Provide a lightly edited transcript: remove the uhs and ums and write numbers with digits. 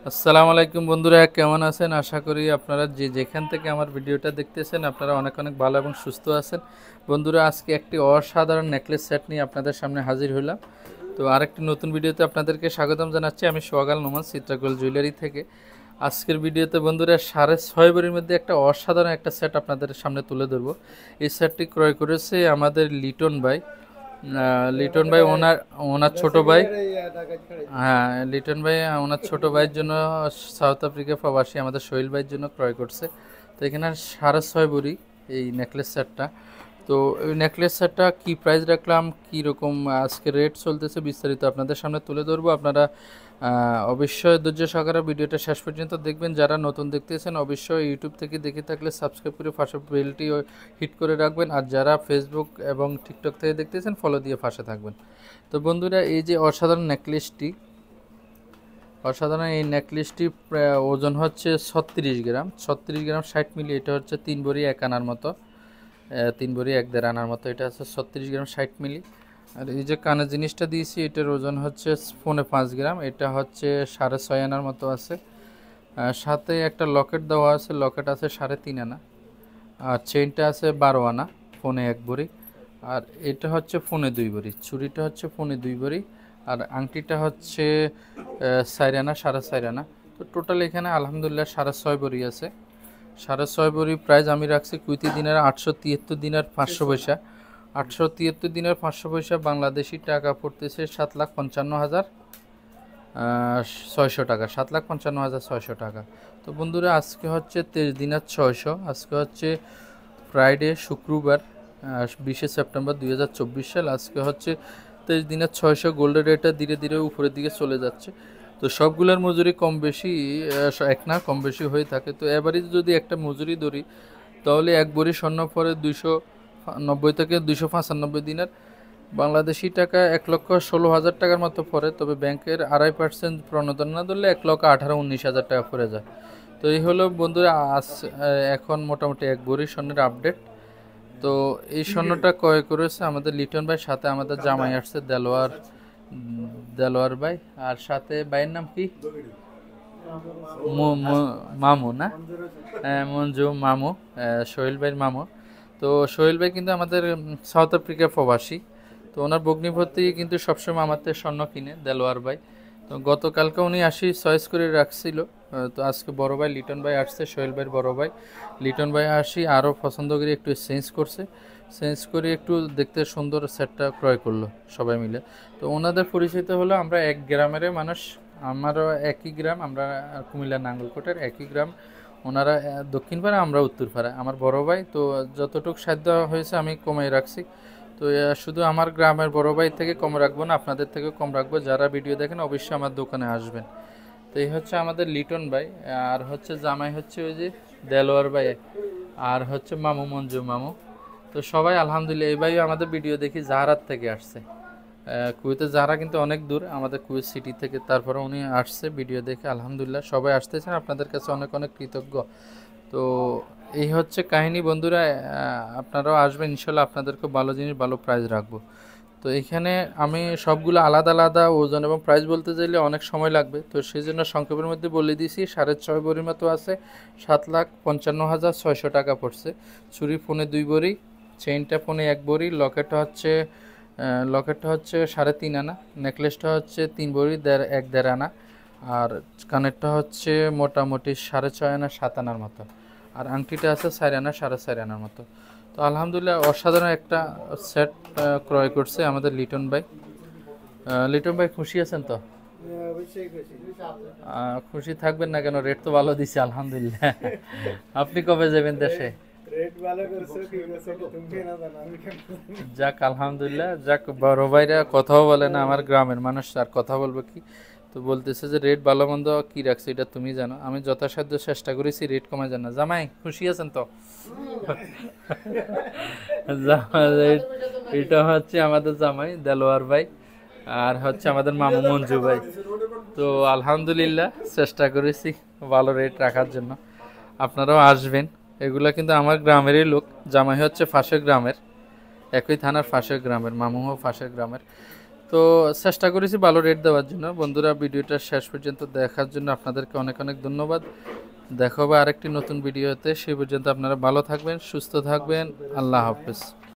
আসসালামু আলাইকুম বন্ধুরা, কেমন আছেন? আশা করি আপনারা যে যেখান থেকে আমার ভিডিওটা দেখতেছেন আপনারা অনেক অনেক ভালো এবং সুস্থ আছেন। বন্ধুরা, আজকে একটি অসাধারণ নেকলেস সেট নিয়ে আপনাদের সামনে হাজির হইলাম। তো আরেকটি নতুন ভিডিওতে আপনাদেরকে স্বাগতম জানাচ্ছি। আমি সোহাগাল নোমান, চিত্রাগোল জুয়েলারি থেকে। আজকের ভিডিওতে বন্ধুরা 6.5 ভরির মধ্যে একটা অসাধারণ একটা সেট আপনাদের সামনে তুলে ধরবো। এই সেটটি ক্রয় করেছে আমাদের লিটন ভাই। লিটন ভাই ওনার ওনার ছোট ভাই। হ্যাঁ, লিটন ভাই ওনার ছোট ভাইয়ের জন্য সাউথ আফ্রিকা প্রবাসী আমাদের সোহেল ভাইয়ের জন্য ক্রয় করছে। তো এখানে 6.5 ভরি এই নেকলেস সেটটা। তো এই নেকলেস সেটটা কী প্রাইস রাখলাম, কী রকম আজকে রেট চলতেছে, বিস্তারিত আপনাদের সামনে তুলে ধরবো। আপনারা অবশ্যই ধৈর্য সহকারে ভিডিওটা শেষ পর্যন্ত দেখবেন। যারা নতুন দেখতেছেন অবশ্যই ইউটিউব থেকে দেখে থাকলে সাবস্ক্রাইব করে পাশে বেলটি হিট করে রাখবেন। আর যারা ফেসবুক এবং টিকটক থেকে দেখতেছেন ফলো দিয়ে পাশে থাকবেন। তো বন্ধুরা, এই যে অসাধারণ এই নেকলেসটি ওজন হচ্ছে 36 গ্রাম, 60 গ্রাম 60 মিলি। এটা হচ্ছে 3 ভরি 1 আনার মতো, 3 ভরি 1.5 আনার মতো। এটা হচ্ছে 36 গ্রাম 60 মিলি। আর এই যে কানের জিনিসটা দিয়েছি এটার ওজন হচ্ছে 5.5 গ্রাম, এটা হচ্ছে 6.5 আনার মতো আছে। সাথে একটা লকেট দেওয়া আছে, লকেট আছে 3.5 আনা। আর চেইনটা আছে 12 আনা, 1.1 ভরি। আর এটা হচ্ছে 2.2 ভরি, চুড়িটা হচ্ছে 2.2 ভরি। আর আংটিটা হচ্ছে 4 আনা, 4.5 আনা। তো টোটাল এখানে আলহামদুলিল্লাহ 6.5 ভরি আছে। 6.5 ভরি প্রাইস আমি রাখছি কুইতি দিনের 873 দিনের 500 পয়সা। 873 দিনের 500 পয়সা বাংলাদেশি টাকা পড়তেছে 7,55,600 টাকা, 7,55,600 টাকা। তো বন্ধুরা, আজকে হচ্ছে 23 দিনের 600। আজকে হচ্ছে ফ্রাইডে, শুক্রবার, 20 সেপ্টেম্বর 2024 সাল। আজকে হচ্ছে 23 দিনের 600। গোল্ডের রেটটা ধীরে ধীরে উপরের দিকে চলে যাচ্ছে। তো সবগুলোর মজুরি কম বেশি এক না, কম বেশি হয়ে থাকে। তো এবারে যদি একটা মজুরি ধরি তাহলে 1 ভরি স্বর্ণ পরে 290 থেকে 295 দিনের বাংলাদেশি টাকা 1,16,000 টাকার মতো পড়ে। তবে ব্যাংকের 2.5% প্রণোদনা ধরলে 1,18,19,000 টাকা পড়ে যায়। তো এই হলো বন্ধুরা এখন মোটামুটি 1 ভরি স্বর্ণের আপডেট। তো এই স্বর্ণটা ক্রয় করেছে আমাদের লিটন ভাই, সাথে আমাদের জামাই আসছে দেলোয়ার ভাই। আর সাথে ভাইয়ের নাম কি? মামু না? মঞ্জু মামু, সোহেল ভাইয়ের মামু। তো সোহেল ভাই কিন্তু আমাদের সাউথ আফ্রিকা প্রবাসী। তো ওনার ভগ্নিপতি কিন্তু সবসময় আমাদের স্বর্ণ কিনে, দেলোয়ার ভাই। তো গতকালকে উনি চয়েস করে রাখছিল। তো আজকে বড় ভাই লিটন ভাই আসছে, সোহেল ভাইয়ের বড় ভাই লিটন ভাই আরও পছন্দ করে একটু চেঞ্জ করে একটু দেখতে সুন্দর সেটটা ক্রয় করলো সবাই মিলে। তো ওনাদের পরিচিত হলো আমরা 1 গ্রামের মানুষ। আমারও একই গ্রাম, আমরা কুমিল্লা নাঙ্গলকোটের একই গ্রাম। ওনারা দক্ষিণ পাড়া, আমরা উত্তর পাড়া। আমার বড় ভাই তো যতটুকু সাধ্য হয়েছে আমি কমাই রাখছি। তো শুধু আমার গ্রামের বড় ভাই থেকে কম রাখবো না, আপনাদের থেকে কম রাখবো। যারা ভিডিও দেখেন অবশ্যই আমার দোকানে আসবেন। তো এই হচ্ছে আমাদের লিটন ভাই। আর হচ্ছে জামাই হচ্ছে ওই যে দেলোয়ার ভাই। আর হচ্ছে মামু মঞ্জু মামু। তো সবাই আলহামদুলিল্লাহ। এই ভাইও আমাদের ভিডিও দেখি জাহারাত থেকে আসছে। কুয়েতে যারা কিন্তু অনেক দূর আমাদের কুয়েত সিটি থেকে, তারপরে উনি আসছে ভিডিও দেখে। আলহামদুলিল্লাহ সবাই আসতেছেন, আপনাদের কাছে অনেক অনেক কৃতজ্ঞ। তো এই হচ্ছে কাহিনী বন্ধুরা। আপনারাও আসবেন ইনশাল্লাহ, আপনাদেরকে ভালো জিনিস ভালো প্রাইস রাখবো। তো এখানে আমি সবগুলো আলাদা আলাদা ওজন এবং প্রাইস বলতে চাইলে অনেক সময় লাগবে। তো সেই জন্য সংক্ষেপের মধ্যে বলে দিয়েছি। 6.5 ভরির মতো আছে, 7,55,600 টাকা পড়ছে। চুরি 2.2 ভরি, চেইনটা 1.1 ভরি, লকেটটা হচ্ছে 3.5 আনা, নেকলেসটা হচ্ছে 3 ভরি 1.5 আনা। আর কানেরটা হচ্ছে মোটামুটি 6.5 আনা 7 আনার মতো। আর আংটিটা আছে 4 আনা 4.5 আনার মতো। তো আলহামদুলিল্লাহ অসাধারণ একটা সেট ক্রয় করছে আমাদের লিটন ভাই। লিটন ভাই খুশি আছেন তো? খুশি থাকবেন না কেন, রেট তো ভালো দিছে আলহামদুলিল্লাহ। আপনি কবে যাবেন দেশে? যাক আলহামদুলিল্লাহ, যাক বড় ভাইরা কথাও বলে না, আমার গ্রামের মানুষ আর কথা বলবো কি। তো বলতেছে যে রেট ভালো মন্দ কি রাখছে এটা তুমি জানো, আমি যথাসাধ্য চেষ্টা করেছি রেট কমে জানা। জামাই খুশি আছেন তো? এটা হচ্ছে আমাদের জামাই দেলোয়ার ভাই। আর হচ্ছে আমাদের মামু মঞ্জু ভাই। তো আলহামদুলিল্লাহ চেষ্টা করেছি ভালো রেট রাখার জন্য। আপনারাও আসবেন। এগুলা কিন্তু আমার গ্রামেরই লোক। জামাই হচ্ছে পাশের গ্রামের, একই থানার পাশের গ্রামের, মামুও পাশের গ্রামের। তো চেষ্টা করেছি ভালো রেট দেওয়ার জন্য। বন্ধুরা, ভিডিওটা শেষ পর্যন্ত দেখার জন্য আপনাদেরকে অনেক অনেক ধন্যবাদ। দেখা হবে আরেকটি নতুন ভিডিওতে। সেই পর্যন্ত আপনারা ভালো থাকবেন, সুস্থ থাকবেন। আল্লাহ হাফেজ।